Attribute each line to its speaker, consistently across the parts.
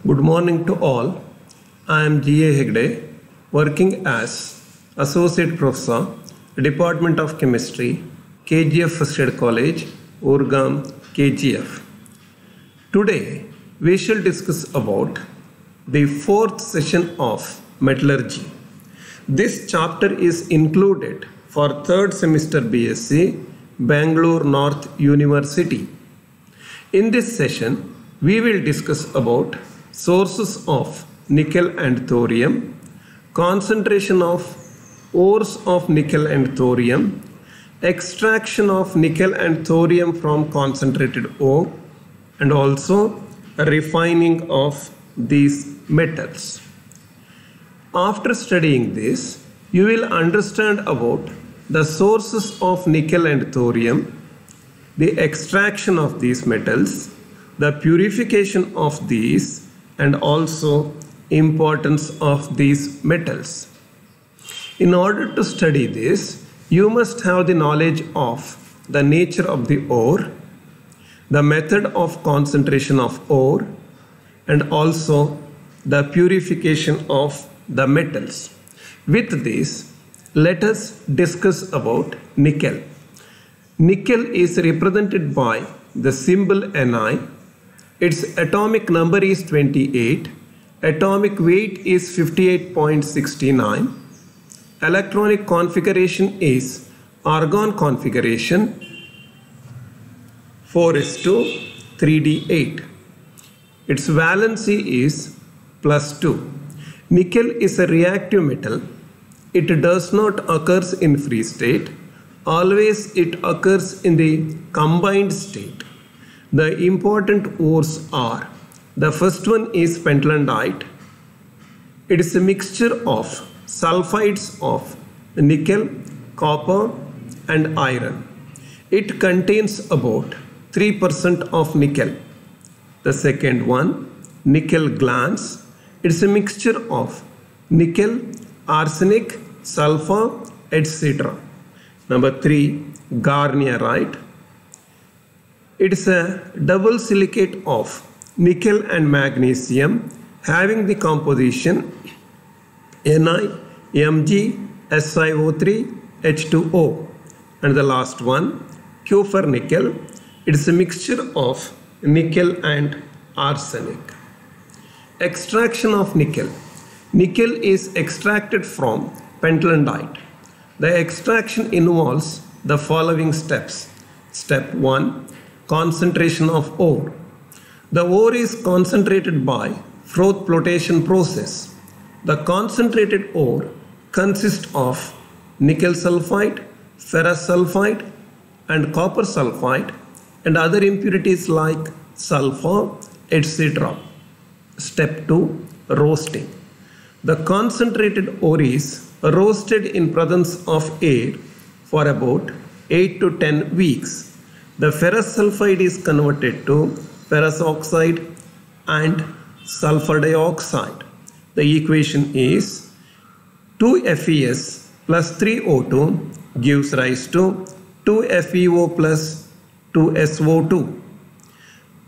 Speaker 1: Good morning to all. I am G.A. Hegde, working as Associate Professor, Department of Chemistry, KGF First Aid College, Urgam, KGF. Today, we shall discuss about the fourth session of metallurgy. This chapter is included for third semester BSc, Bangalore North University. In this session, we will discuss about sources of nickel and thorium, concentration of ores of nickel and thorium, extraction of nickel and thorium from concentrated ore, and also refining of these metals. After studying this, you will understand about the sources of nickel and thorium, the extraction of these metals, the purification of these, and also importance of these metals. In order to study this, you must have the knowledge of the nature of the ore, the method of concentration of ore, and also the purification of the metals. With this, let us discuss about nickel. Nickel is represented by the symbol Ni. Its atomic number is 28. Atomic weight is 58.69. Electronic configuration is argon configuration 4s2 3d8. Its valency is +2. Nickel is a reactive metal. It does not occur in free state. Always it occurs in the combined state. The important ores are, the first one is pentlandite. It is a mixture of sulfides of nickel, copper, and iron. It contains about 3% of nickel. The second one, nickel glans. It is a mixture of nickel, arsenic, sulfur, etc. Number 3, garnierite. It is a double silicate of nickel and magnesium having the composition NiMgSiO3H2O. And the last one, Kupfer nickel. It is a mixture of nickel and arsenic. Extraction of nickel. Nickel is extracted from pentlandite. The extraction involves the following steps. Step 1. Concentration of ore. The ore is concentrated by Froth flotation process. The concentrated ore consists of nickel sulfide, ferrous sulfide, and copper sulfide, and other impurities like sulfur, etc. Step 2. Roasting. The concentrated ore is roasted in presence of air for about 8 to 10 weeks. The ferrous sulfide is converted to ferrous oxide and sulfur dioxide. The equation is 2FeS plus 3O2 gives rise to 2FeO plus 2SO2.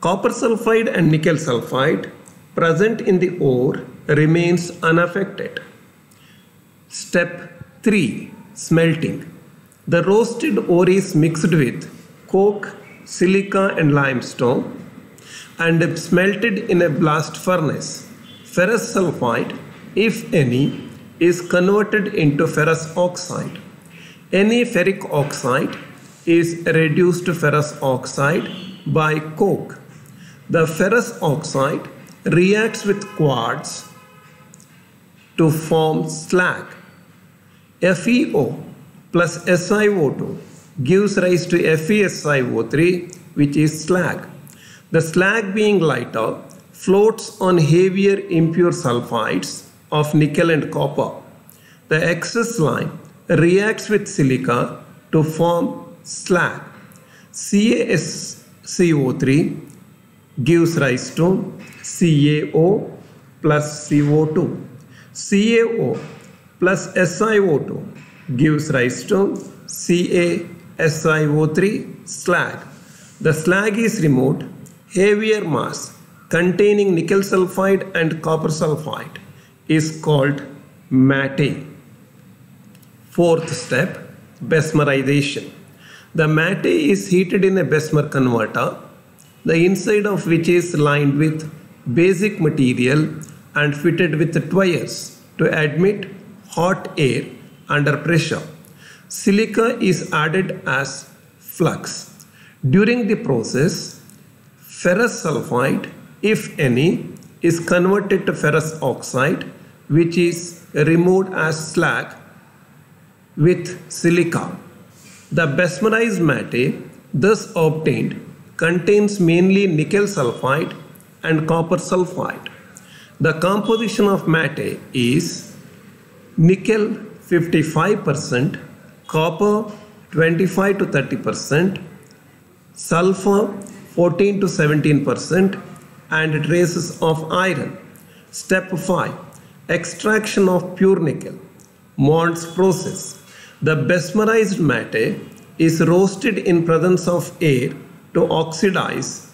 Speaker 1: Copper sulfide and nickel sulfide present in the ore remains unaffected. Step 3. Smelting. The roasted ore is mixed with coke, silica and limestone and smelted in a blast furnace. Ferrous sulfide, if any, is converted into ferrous oxide. Any ferric oxide is reduced to ferrous oxide by coke. The ferrous oxide reacts with quartz to form slag. FeO plus SiO2 gives rise to FeSiO3, which is slag. The slag being lighter floats on heavier impure sulfides of nickel and copper. The excess line reacts with silica to form slag. CaSCO3 gives rise to CaO plus CO2. CaO plus SiO2 gives rise to CaSiO3 slag. The slag is removed, heavier mass containing nickel sulfide and copper sulfide is called matte. Fourth step, Besmerization. The matte is heated in a Besmer converter, the inside of which is lined with basic material and fitted with wires to admit hot air under pressure. Silica is added as flux. During the process, ferrous sulfide, if any, is converted to ferrous oxide, which is removed as slag with silica. The Besmerized matte thus obtained contains mainly nickel sulfide and copper sulfide. The composition of matte is nickel 55%, copper 25 to 30%, sulfur 14 to 17%, and traces of iron. Step 5. Extraction of pure nickel. Mond's process. The Besmerized matte is roasted in presence of air to oxidize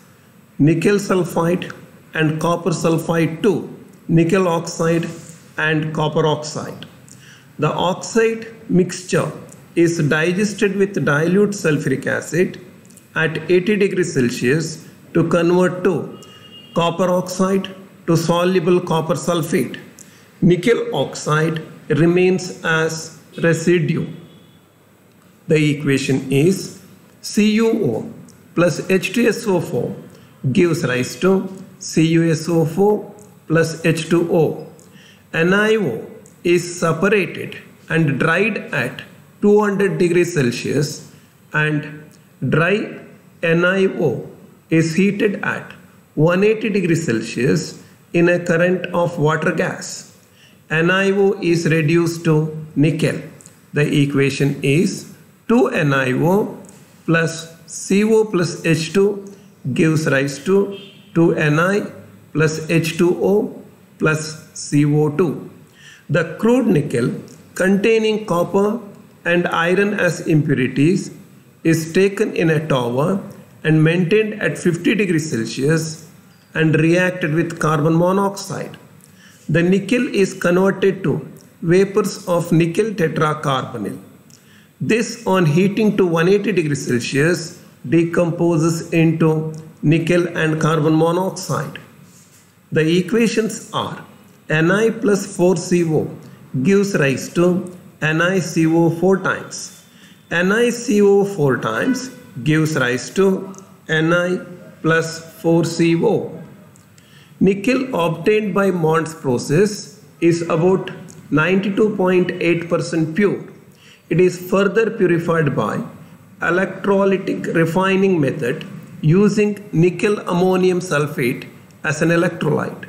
Speaker 1: nickel sulfide and copper sulfide to nickel oxide and copper oxide. The oxide mixture is digested with dilute sulfuric acid at 80 degrees Celsius to convert to copper oxide to soluble copper sulfate. Nickel oxide remains as residue. The equation is CuO plus H2SO4 gives rise to CuSO4 plus H2O. NiO is separated and dried at 200 degrees Celsius, and dry NiO is heated at 180 degrees Celsius in a current of water gas. NiO is reduced to nickel. The equation is 2NiO plus CO plus H2 gives rise to 2Ni plus H2O plus CO2. The crude nickel containing copper and iron as impurities is taken in a tower and maintained at 50 degrees Celsius and reacted with carbon monoxide. The nickel is converted to vapors of nickel tetracarbonyl. This, on heating to 180 degrees Celsius, decomposes into nickel and carbon monoxide. The equations are Ni plus 4CO gives rise to NiCO 4 times. NiCO 4 times gives rise to Ni plus 4CO. Nickel obtained by Mond's process is about 92.8% pure. It is further purified by electrolytic refining method using nickel ammonium sulfate as an electrolyte.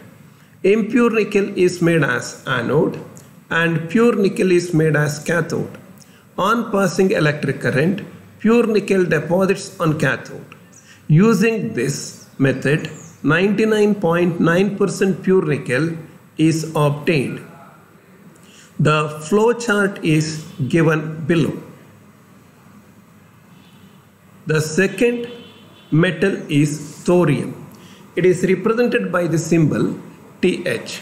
Speaker 1: Impure nickel is made as anode and pure nickel is made as cathode. On passing electric current, pure nickel deposits on cathode. Using this method, 99.9% pure nickel is obtained. The flow chart is given below. The second metal is thorium. It is represented by the symbol Th.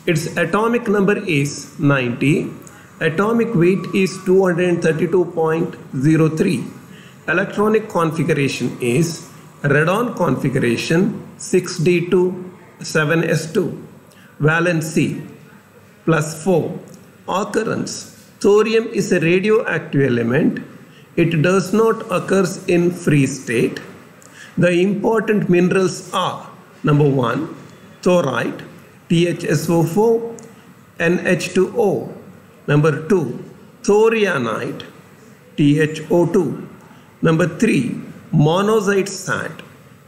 Speaker 1: Its atomic number is 90. Atomic weight is 232.03. Electronic configuration is radon configuration 6d2 7s2. Valency +4. Occurrence. Thorium is a radioactive element. It does not occur in free state. The important minerals are: number 1, thorite, ThSO4, NH2O. Number 2, thorianite, ThO2. Number 3, monazite sand.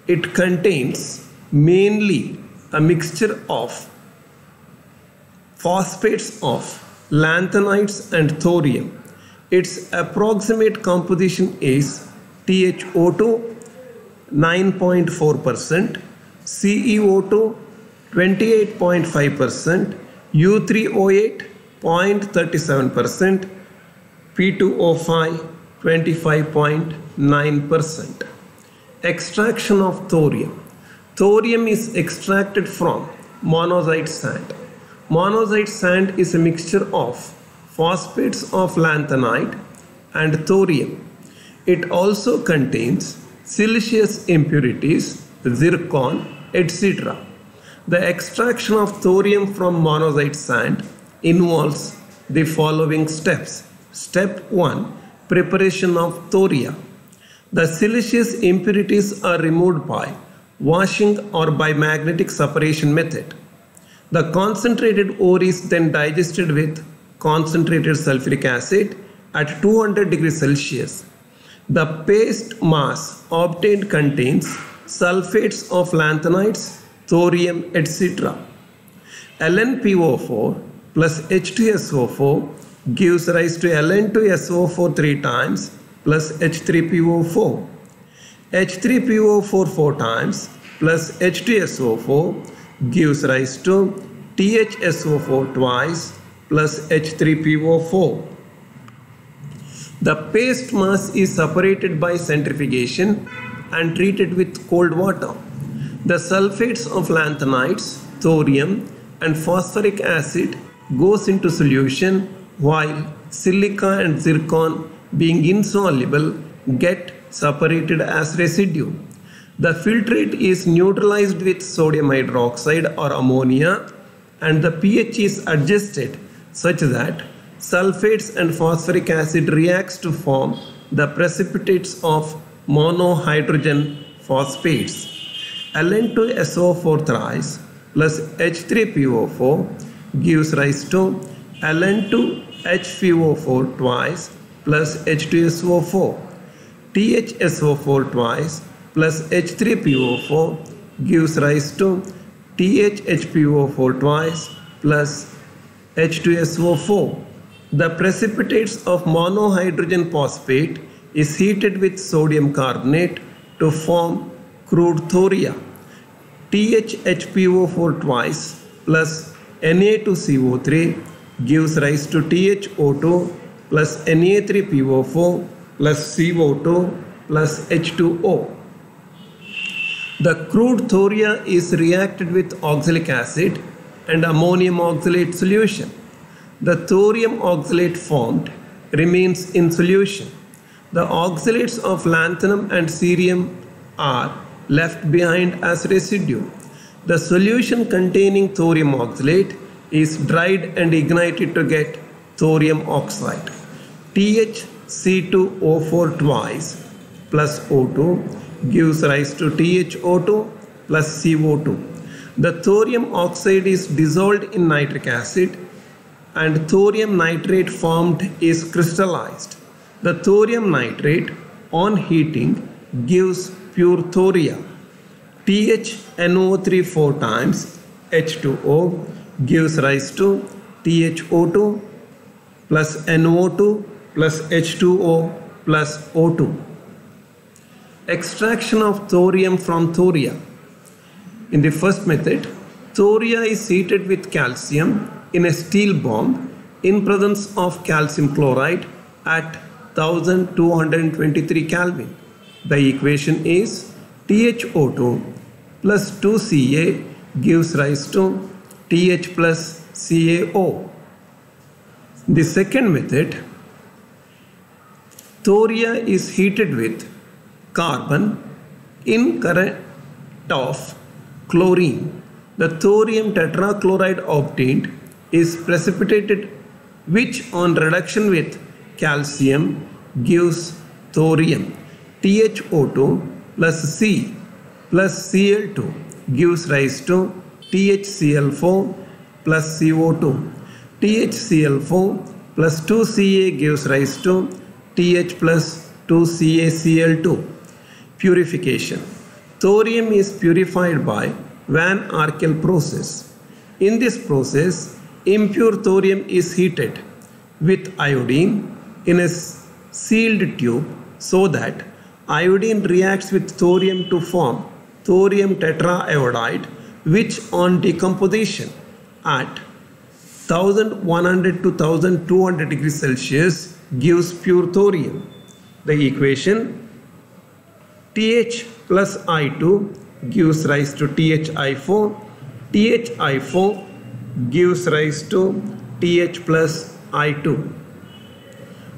Speaker 1: It contains mainly a mixture of phosphates of lanthanides and thorium. Its approximate composition is ThO2 9.4%, CeO2 28.5%, U3O8 0.37%, P2O5 25.9%. Extraction of thorium. Thorium is extracted from monazite sand. Monazite sand is a mixture of phosphates of lanthanide and thorium. It also contains siliceous impurities, zircon, etc. The extraction of thorium from monazite sand involves the following steps. Step 1. Preparation of thoria. The siliceous impurities are removed by washing or by magnetic separation method. The concentrated ore is then digested with concentrated sulfuric acid at 200 degrees Celsius. The paste mass obtained contains sulfates of lanthanides, thorium, etc. LnPO4 plus H2SO4 gives rise to Ln2SO4 3 times plus H3PO4. H3PO4 4 times plus H2SO4 gives rise to THSO4 twice plus H3PO4. The paste mass is separated by centrifugation and treated with cold water. The sulfates of lanthanides, thorium and phosphoric acid goes into solution while silica and zircon, being insoluble, get separated as residue. The filtrate is neutralized with sodium hydroxide or ammonia and the pH is adjusted such that sulfates and phosphoric acid reacts to form the precipitates of monohydrogen phosphates. Ln2SO4 thrice plus H3PO4 gives rise to Ln2HPO4 twice plus H2SO4. THSO4 twice plus H3PO4 gives rise to THHPO4 twice plus H2SO4. The precipitates of monohydrogen phosphate is heated with sodium carbonate to form crude thoria. THHPO4 twice plus Na2CO3 gives rise to THO2 plus Na3PO4 plus CO2 plus H2O. The crude thoria is reacted with oxalic acid and ammonium oxalate solution. The thorium oxalate formed remains in solution. The oxalates of lanthanum and cerium are left behind as residue. The solution containing thorium oxalate is dried and ignited to get thorium oxide. THC2O4 twice plus O2 gives rise to THO2 plus CO2. The thorium oxide is dissolved in nitric acid and thorium nitrate formed is crystallized. The thorium nitrate on heating gives pure thoria. THNO3 4 times H2O gives rise to THO2 plus NO2 plus H2O plus O2. Extraction of thorium from thoria. In the first method, thoria is heated with calcium in a steel bomb in presence of calcium chloride at 1223 Kelvin. The equation is THO2 plus 2Ca gives rise to TH plus CaO. The second method, thoria is heated with carbon in current of chlorine. The thorium tetrachloride obtained is precipitated, which on reduction with calcium gives thorium. THO2 plus C plus Cl2 gives rise to THCl4 plus CO2. THCl4 plus 2Ca gives rise to TH plus 2CaCl2. Purification. Thorium is purified by Van Arkel process. In this process, impure thorium is heated with iodine in a sealed tube so that iodine reacts with thorium to form thorium tetraiodide, which on decomposition at 1100 to 1200 degrees Celsius gives pure thorium. The equation TH plus I2 gives rise to THI4. THI4 gives rise to TH plus I2.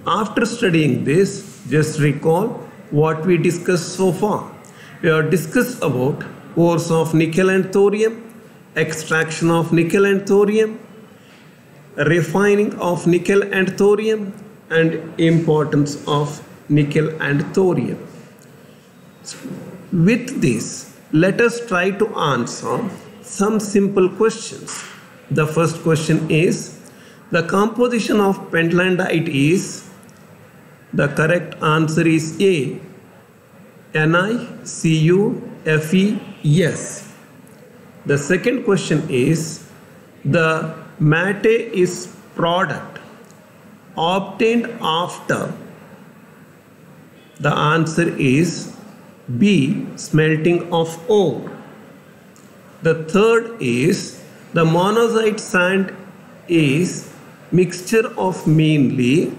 Speaker 1: After studying this, just recall what we discussed so far. We have discussed about ores of nickel and thorium, extraction of nickel and thorium, refining of nickel and thorium, and importance of nickel and thorium. With this, let us try to answer some simple questions. The first question is, the composition of pentlandite is, the correct answer is A, NiCuFe, yes. The second question is, the matte is product obtained after. The answer is B, smelting of ore. The third is, the monazite sand is mixture of mainly.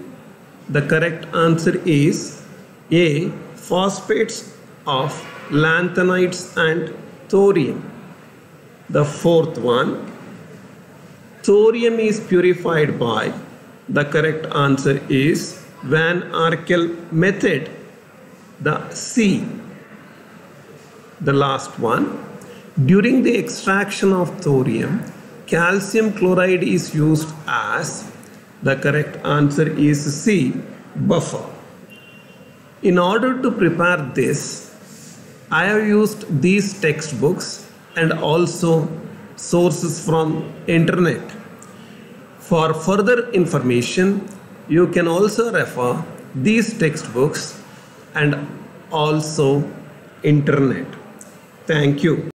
Speaker 1: The correct answer is A, phosphates of lanthanides and thorium. The fourth one, thorium is purified by. The correct answer is Van Arkel method. The C. The last one, during the extraction of thorium, calcium chloride is used as. The correct answer is C, buffer. In order to prepare this, I have used these textbooks and also sources from internet. For further information, you can also refer these textbooks and also internet. Thank you.